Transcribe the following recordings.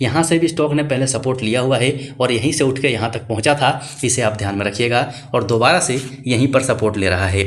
यहाँ से भी स्टॉक ने पहले सपोर्ट लिया हुआ है और यहीं से उठ के यहाँ तक पहुँचा था, इसे आप ध्यान में रखिएगा, और दोबारा से यहीं पर सपोर्ट ले रहा है।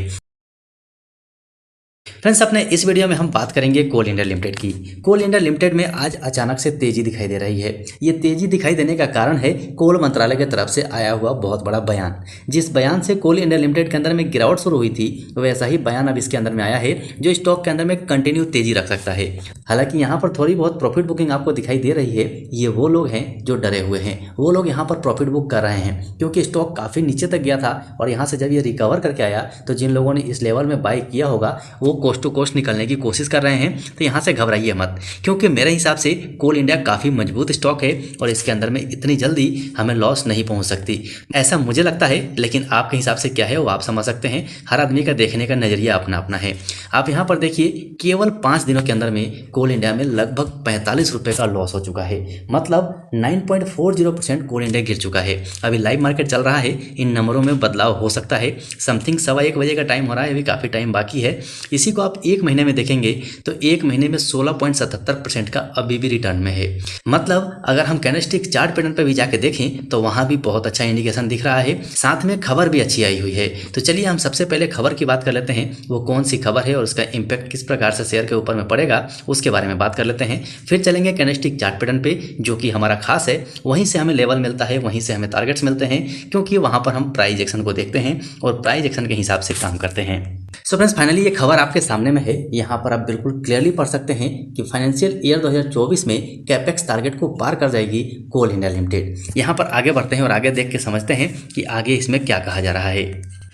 फ्रेंड्स, अपने इस वीडियो में हम बात करेंगे कोल इंडिया लिमिटेड की। कोल इंडिया लिमिटेड में आज अचानक से तेजी दिखाई दे रही है। ये तेजी दिखाई देने का कारण है कोल मंत्रालय की तरफ से आया हुआ बहुत बड़ा बयान। जिस बयान से कोल इंडिया लिमिटेड के अंदर में गिरावट शुरू हुई थी, वैसा ही बयान अब इसके अंदर में आया है जो स्टॉक के अंदर में कंटिन्यू तेजी रख सकता है। हालांकि यहाँ पर थोड़ी बहुत प्रॉफिट बुकिंग आपको दिखाई दे रही है। ये वो लोग हैं जो डरे हुए हैं, वो लोग यहाँ पर प्रॉफिट बुक कर रहे हैं, क्योंकि स्टॉक काफ़ी नीचे तक गया था और यहाँ से जब ये रिकवर करके आया तो जिन लोगों ने इस लेवल में बाई किया होगा वो कोस्ट टू कोस्ट निकलने की कोशिश कर रहे हैं। तो यहाँ से घबराइए मत, क्योंकि मेरे हिसाब से कोल इंडिया काफ़ी मजबूत स्टॉक है और इसके अंदर में इतनी जल्दी हमें लॉस नहीं पहुँच सकती, ऐसा मुझे लगता है। लेकिन आपके हिसाब से क्या है वो आप समझ सकते हैं। हर आदमी का देखने का नज़रिया अपना अपना है। आप यहाँ पर देखिए, केवल 5 दिनों के अंदर में कोल इंडिया में लगभग 45 रुपये का लॉस हो चुका है। मतलब 9.40% कोल इंडिया गिर चुका है। अभी लाइव मार्केट चल रहा है, इन नंबरों में बदलाव हो सकता है। समथिंग 1:15 बजे का टाइम हो रहा है, अभी काफ़ी टाइम बाकी है। इसी को आप एक महीने में देखेंगे तो एक महीने में 16.77% का अभी भी रिटर्न में है। मतलब अगर हम कैंडलस्टिक चार्ट पैटर्न पर भी जाके देखें तो वहां भी बहुत अच्छा इंडिकेशन दिख रहा है। साथ में खबर भी अच्छी आई हुई है। तो चलिए हम सबसे पहले खबर की बात कर लेते हैं, वो कौन सी खबर है और उसका इंपैक्ट किस प्रकार से शेयर के ऊपर में पड़ेगा उसके बारे में बात कर लेते हैं। फिर चलेंगे कैंडलस्टिक चार्ट पैटर्न पे, जो कि हमारा खास है। वहीं से हमें लेवल मिलता है, वहीं से हमें टारगेट्स मिलते हैं, क्योंकि वहां पर हम प्राइस एक्शन को देखते हैं और प्राइस एक्शन के हिसाब से काम करते हैं। सो फ्रेंड्स, फाइनली ये खबर आपके सामने में है। यहाँ पर आप बिल्कुल क्लियरली पढ़ सकते हैं कि फाइनेंशियल ईयर 2024 में कैपेक्स टारगेट को पार कर जाएगी कोल इंडिया लिमिटेड। यहाँ पर आगे बढ़ते हैं और आगे देख के समझते हैं कि आगे इसमें क्या कहा जा रहा है।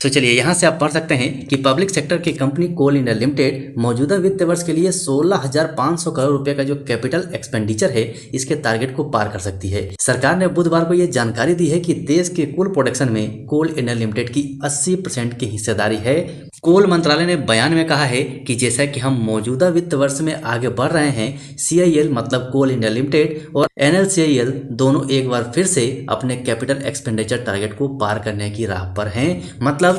तो चलिए यहाँ से आप पढ़ सकते हैं कि पब्लिक सेक्टर की कंपनी कोल इंडिया लिमिटेड मौजूदा वित्त वर्ष के लिए 16,500 करोड़ रुपए का जो कैपिटल एक्सपेंडिचर है, इसके टारगेट को पार कर सकती है। सरकार ने बुधवार को यह जानकारी दी है कि देश के कुल प्रोडक्शन में कोल इंडिया लिमिटेड की 80% की हिस्सेदारी है। कोल मंत्रालय ने बयान में कहा है कि जैसा कि हम मौजूदा वित्त वर्ष में आगे बढ़ रहे हैं, CIL मतलब कोल इंडिया लिमिटेड और NLCIL दोनों एक बार फिर से अपने कैपिटल एक्सपेंडिचर टारगेट को पार करने की राह पर हैं। मतलब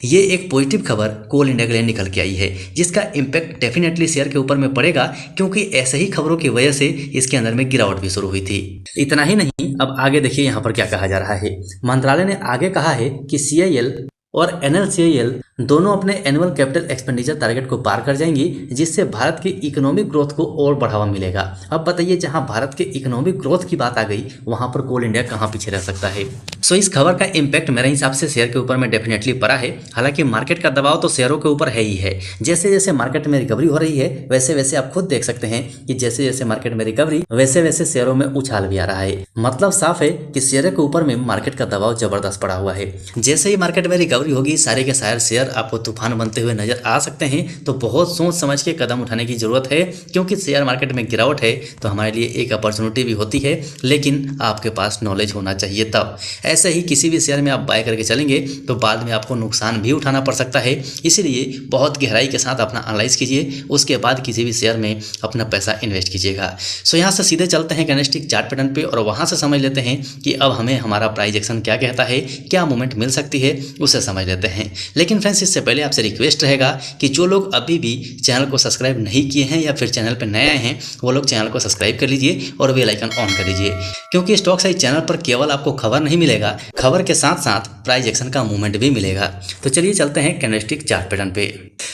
ये एक पॉजिटिव खबर कोल इंडिया के लिए निकल के आई है, जिसका इम्पैक्ट डेफिनेटली शेयर के ऊपर में पड़ेगा, क्योंकि ऐसे ही खबरों की वजह से इसके अंदर में गिरावट भी शुरू हुई थी। इतना ही नहीं, अब आगे देखिए यहाँ पर क्या कहा जा रहा है। मंत्रालय ने आगे कहा है कि CIL और NLCIL दोनों अपने एनुअल कैपिटल एक्सपेंडिचर टारगेट को पार कर जाएंगी, जिससे भारत की इकोनॉमिक ग्रोथ को और बढ़ावा मिलेगा। अब बताइए, जहां भारत के इकोनॉमिक ग्रोथ की बात आ गई, वहां पर कोल इंडिया कहां पीछे रह सकता है। सो इस खबर का इम्पैक्ट मेरे हिसाब से शेयर के ऊपर में डेफिनेटली पड़ा है। हालांकि मार्केट का दबाव तो शेयरों के ऊपर है ही है। जैसे जैसे मार्केट में रिकवरी हो रही है, वैसे वैसे आप खुद देख सकते हैं कि जैसे जैसे मार्केट में रिकवरी, वैसे वैसे शेयरों में उछाल भी आ रहा है। मतलब साफ है कि शेयर के ऊपर में मार्केट का दबाव जबरदस्त पड़ा हुआ है। जैसे ही मार्केट में रिकवरी होगी, सारे के सारे शेयर आपको तूफान बनते हुए नजर आ सकते हैं। तो बहुत सोच समझ के कदम उठाने की जरूरत है, क्योंकि शेयर मार्केट में गिरावट है तो हमारे लिए एक अपॉर्चुनिटी भी होती है, लेकिन आपके पास नॉलेज होना चाहिए तब। ऐसे ही किसी भी शेयर में आप बाय करके चलेंगे तो बाद में आपको नुकसान भी उठाना पड़ सकता है। इसीलिए बहुत गहराई के साथ अपना एनालाइज कीजिए, उसके बाद किसी भी शेयर में अपना पैसा इन्वेस्ट कीजिएगा। सो यहाँ से सीधे चलते हैं कैंडलस्टिक चार्ट पैटर्न पे और वहाँ से समझ लेते हैं कि अब हमें हमारा प्राइस एक्शन क्या कहता है, क्या मूवमेंट मिल सकती है, उसे समझ लेते हैं। लेकिन फ्रेंड्स, इससे पहले आपसे रिक्वेस्ट रहेगा कि जो लोग अभी भी चैनल को सब्सक्राइब नहीं किए हैं या फिर चैनल पर नए आए हैं, वो लोग चैनल को सब्सक्राइब कर लीजिए और बेल आइकन ऑन कर लीजिए, क्योंकि स्टॉक साइज चैनल पर केवल आपको खबर नहीं मिलेगा, खबर के साथ साथ प्राइस एक्शन का मूवमेंट भी मिलेगा। तो चलिए चलते हैं कैंडलस्टिक चार्ट पैटर्न पे।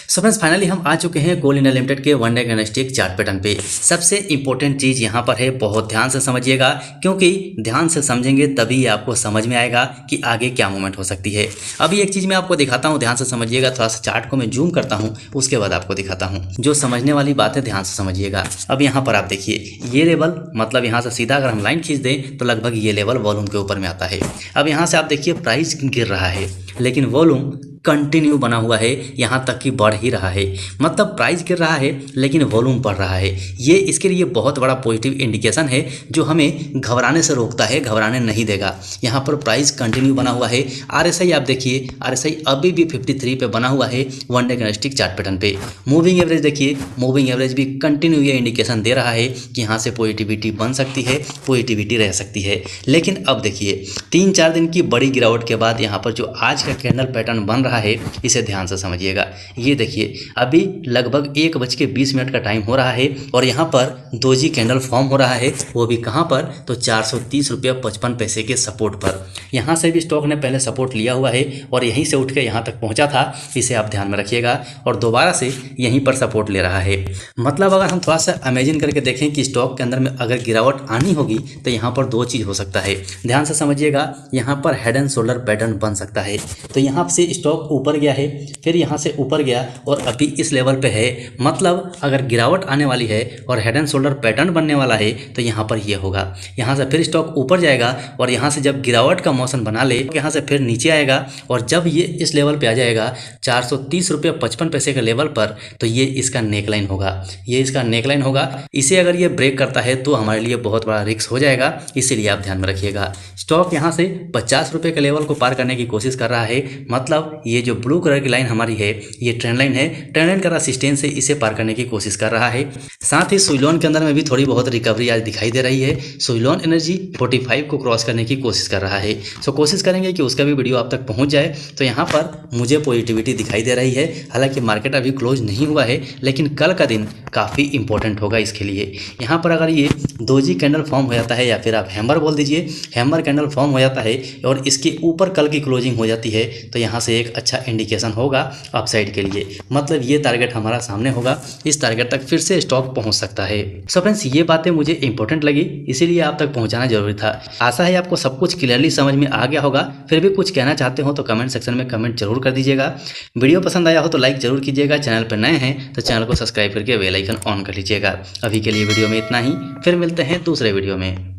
सो फ्रेंड्स, फाइनली हम आ चुके हैं कोल इंडिया लिमिटेड के one day candlestick chart pattern पे। सबसे इंपॉर्टेंट चीज यहाँ पर है, बहुत ध्यान से समझिएगा, क्योंकि ध्यान से समझेंगे तभी आपको समझ में आएगा कि आगे क्या मूवमेंट हो सकती है। अभी एक चीज मैं आपको दिखाता हूँ, ध्यान से समझिएगा। थोड़ा सा चार्ट को मैं जूम करता हूँ, उसके बाद आपको दिखाता हूँ। जो समझने वाली बात है ध्यान से समझिएगा। अब यहाँ पर आप देखिए, ये लेवल, मतलब यहाँ से सीधा अगर हम लाइन खींच दें तो लगभग ये लेवल वॉल्यूम के ऊपर में आता है। अब यहाँ से आप देखिए प्राइस गिर रहा है, लेकिन वॉल्यूम कंटिन्यू बना हुआ है, यहाँ तक कि बढ़ ही रहा है। मतलब प्राइस गिर रहा है लेकिन वॉल्यूम बढ़ रहा है। ये इसके लिए बहुत बड़ा पॉजिटिव इंडिकेशन है, जो हमें घबराने से रोकता है, घबराने नहीं देगा। यहाँ पर प्राइस कंटिन्यू बना हुआ है। RSI आप देखिए, RSI अभी भी 53 पे बना हुआ है one day candlestick chart pattern पे। मूविंग एवरेज देखिए, मूविंग एवरेज भी कंटिन्यू ये इंडिकेशन दे रहा है कि यहाँ से पॉजिटिविटी बन सकती है, पॉजिटिविटी रह सकती है। लेकिन अब देखिए 3-4 दिन की बड़ी गिरावट के बाद यहाँ पर जो आज का कैंडल पैटर्न बन रहा रहा है, इसे ध्यान से समझिएगा। ये देखिए अभी लगभग 1:20 का टाइम हो रहा है और यहाँ पर दोजी कैंडल फॉर्म हो रहा है, वो भी कहाँ पर, तो 430.55 के सपोर्ट पर। यहाँ से भी स्टॉक ने पहले सपोर्ट लिया हुआ है और यहीं से उठ के यहाँ तक पहुँचा था, इसे आप ध्यान में रखिएगा, और दोबारा से यहीं पर सपोर्ट ले रहा है। मतलब अगर हम थोड़ा सा इमेजिन करके देखें कि स्टॉक के अंदर में अगर गिरावट आनी होगी तो यहाँ पर दो चीज़ हो सकता है, ध्यान से समझिएगा। यहाँ पर हेड एंड शोल्डर पैटर्न बन सकता है, तो यहाँ से स्टॉक ऊपर गया है, फिर यहाँ से ऊपर गया और अभी इस लेवल पे है। मतलब अगर गिरावट आने वाली है और हेड एंड शोल्डर पैटर्न बनने वाला है तो यहाँ पर ये होगा। यहाँ से फिर स्टॉक ऊपर जाएगा और यहाँ से जब गिरावट का मौसम बना ले यहाँ से फिर नीचे आएगा और जब ये इस लेवल पे आ जाएगा 430.55 के लेवल पर, तो ये इसका नेकलाइन होगा, ये इसका नेकलाइन होगा। इसे अगर ये ब्रेक करता है तो हमारे लिए बहुत बड़ा रिस्क हो जाएगा, इसीलिए आप ध्यान में रखिएगा। स्टॉक यहाँ से 50 रुपये के लेवल को पार करने की कोशिश कर रहा है। मतलब ये जो ब्लू कलर की लाइन हमारी है ये ट्रेंड लाइन है, ट्रेंड लाइन का रेजिस्टेंस से इसे पार करने की कोशिश कर रहा है। साथ ही सुइलोन के अंदर में भी थोड़ी बहुत रिकवरी आज दिखाई दे रही है। सुइलोन एनर्जी 45 को क्रॉस करने की कोशिश कर रहा है, सो कोशिश करेंगे कि उसका भी वीडियो आप तक पहुंच जाए। तो यहाँ पर मुझे पॉजिटिविटी दिखाई दे रही है, हालांकि मार्केट अभी क्लोज नहीं हुआ है, लेकिन कल का दिन काफ़ी इंपॉर्टेंट होगा इसके लिए। यहाँ पर अगर ये दोजी कैंडल फॉर्म हो जाता है या फिर आप हैमर बोल दीजिए, हैमर कैंडल फॉर्म हो जाता है और इसके ऊपर कल की क्लोजिंग हो जाती है तो यहाँ से एक अच्छा इंडिकेशन होगा अपसाइड के लिए। मतलब ये टारगेट हमारा सामने होगा, इस टारगेट तक फिर से स्टॉक पहुँच सकता है। सो फ्रेंड्स ये बातें मुझे इंपॉर्टेंट लगी, इसीलिए आप तक पहुँचाना जरूरी था। आशा है आपको सब कुछ क्लियरली समझ में आ गया होगा। फिर भी कुछ कहना चाहते हो तो कमेंट सेक्शन में कमेंट जरूर कर दीजिएगा। वीडियो पसंद आया हो तो लाइक जरूर कीजिएगा। चैनल पर नए हैं तो चैनल को सब्सक्राइब करके बेल आइकन ऑन कर लीजिएगा। अभी के लिए वीडियो में इतना ही, फिर मिलते हैं दूसरे वीडियो में।